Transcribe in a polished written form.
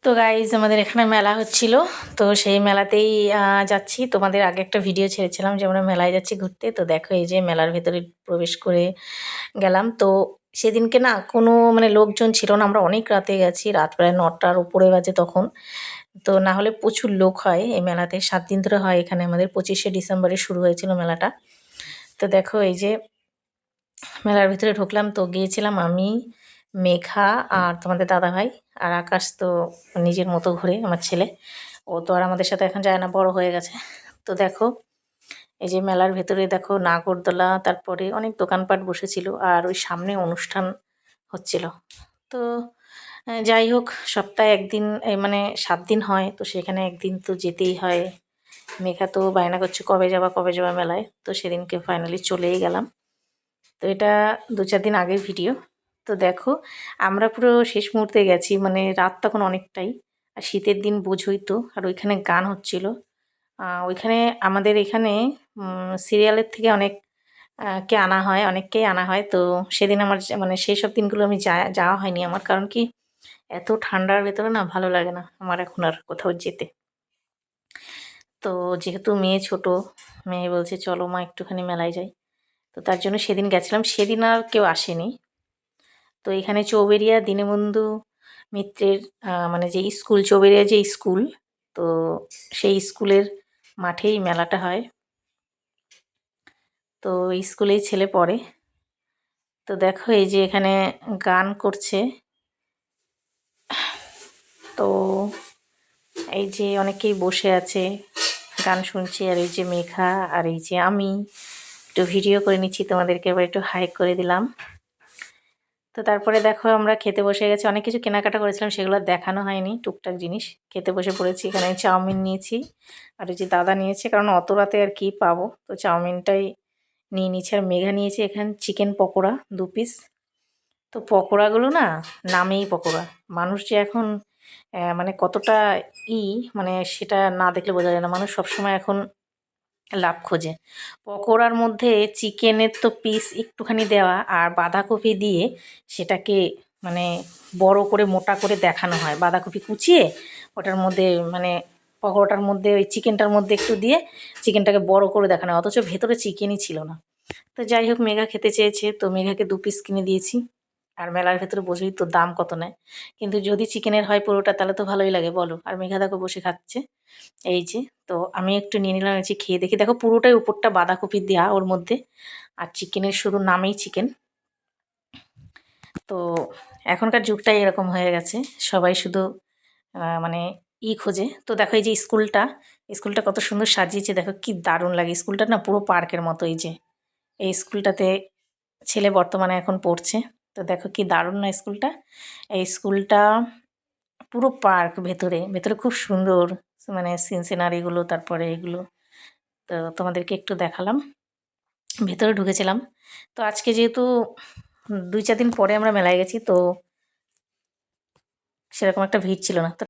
তো গাইজ আমাদের এখানে মেলা হচ্ছিল, তো সেই মেলাতেই যাচ্ছি। তোমাদের আগে একটা ভিডিও ছেড়েছিলাম যে আমরা মেলায় যাচ্ছি ঘুরতে। তো দেখো এই যে মেলার ভেতরে প্রবেশ করে গেলাম। তো সেদিনকে না কোনো মানে লোকজন ছিল না, আমরা অনেক রাতে গেছি, রাত প্রায় 9টার উপরে বাজে তখন। তো না হলে প্রচুর লোক হয় এই মেলাতে, 7 দিন ধরে হয় এখানে। আমাদের 25শে ডিসেম্বরে শুরু হয়েছিল মেলাটা। তো দেখো এই যে মেলার ভিতরে ঢুকলাম, তো গিয়েছিলাম আমি, মেঘা আর তোমাদের দাদাভাই। আর আকাশ তো নিজের মতো ঘুরে, আমার ছেলে। ও তো আর আমাদের সাথে এখন যায় না, বড় হয়ে গেছে। তো দেখো এই যে মেলার ভেতরে দেখো নাগরদোলা, তারপরে অনেক দোকানপাট বসেছিল, আর ওই সামনে অনুষ্ঠান হচ্ছিল। তো যাই হোক, সপ্তাহে একদিন মানে 7 দিন হয়, তো সেখানে একদিন তো যেতেই হয়। মেঘা তো বায়না করছে কবে যাবা মেলায়। তো সেদিনকে ফাইনালি চলেই গেলাম। তো এটা 2-4 দিন আগের ভিডিও। তো দেখো আমরা পুরো শেষ মুহূর্তে গেছি, মানে রাত তখন অনেকটাই, আর শীতের দিন বোঝই তো। আর ওইখানে গান হচ্ছিল। ওইখানে আমাদের এখানে সিরিয়ালের থেকে অনেক কে আনা হয়, অনেককেই আনা হয়। তো সেদিন আমার মানে সেই সব দিনগুলো আমি যাওয়া হয়নি আমার, কারণ কি এত ঠান্ডার ভেতরে না ভালো লাগে না আমার এখন আর কোথাও যেতে। তো যেহেতু মেয়ে ছোট, মেয়ে বলছে চলো মা একটুখানি মেলায় যাই, তো তার জন্য সেদিন গেছিলাম। সেদিন আর কেউ আসেনি। তো এখানে চৌবেরিয়া দীনবন্ধু মিত্রের মানে যে স্কুল, চৌবেরিয়া যে স্কুল, তো সেই স্কুলের মাঠেই মেলাটা হয়। তো স্কুলেই ছেলে পড়ে। তো দেখো এই যে এখানে গান করছে। তো এই যে অনেকেই বসে আছে, গান শুনছে। আর এই যে মেঘা, আর এই যে আমি একটু ভিডিও করে নিচ্ছি, তোমাদেরকে এবার একটু হাই করে দিলাম। তো তারপরে দেখো আমরা খেতে বসে গেছি। অনেক কিছু কেনাকাটা করেছিলাম, সেগুলো দেখানো হয়নি, টুকটাক জিনিস। খেতে বসে পড়েছি। এখানে চাউমিন নিয়েছি, আর ওই যে দাদা নিয়েছে, কারণ অত রাতে আর কি পাবো, তো চাউমিনটাই নিয়ে নিয়েছি। আর মেঘা নিয়েছে এখানে চিকেন পকোড়া 2 পিস। তো পকোড়াগুলো না নামেই পকোড়া, মানুষ যে এখন মানে কতটা ই মানে সেটা না দেখলে বোঝা যায় না। মানুষ সবসময় এখন লাভ খোঁজে। পকোড়ার মধ্যে চিকেনের তো পিস একটুখানি দেওয়া, আর বাঁধাকপি দিয়ে সেটাকে মানে বড় করে মোটা করে দেখানো হয়। বাঁধাকপি কুচিয়ে ওটার মধ্যে মানে পকোড়াটার মধ্যে ওই চিকেনটার মধ্যে একটু দিয়ে চিকেনটাকে বড় করে দেখানো হয়, অথচ ভেতরে চিকেনই ছিল না। তো যাই হোক, মেঘা খেতে চেয়েছে, তো মেঘাকে 2 পিস কিনে দিয়েছি। আর মেলার ভেতরে বসেই তো দাম কত নেয়, কিন্তু যদি চিকেনের হয় পুরোটা তাহলে তো ভালোই লাগে বলো। আর মেঘা দেখো বসে খাচ্ছে এই যে। তো আমি একটু নিয়ে নিলাম, এই যে খেয়ে দেখি। দেখো পুরোটাই উপরটা বাঁধাকপি দেওয়া ওর মধ্যে, আর চিকেনের শুধু নামেই চিকেন। তো এখনকার যুগটাই এরকম হয়ে গেছে, সবাই শুধু মানে খোঁজে। তো দেখো এই যে স্কুলটা, স্কুলটা কত সুন্দর সাজিয়েছে, দেখো কি দারুণ লাগে। স্কুলটা না পুরো পার্কের মতো। এই যে এই স্কুলটাতে ছেলে বর্তমানে এখন পড়ছে। তো দেখো কি দারুণ না স্কুলটা। এই স্কুলটা পুরো পার্ক, ভেতরে ভেতরে খুব সুন্দর, মানে সিনারিগুলো, তারপরে এগুলো তো তোমাদেরকে একটু দেখালাম। ভেতরে ঢুকেছিলাম। তো আজকে যেহেতু 2-4 দিন পরে আমরা মেলায় গেছি, তো সেরকম একটা ভিড় ছিল না। তো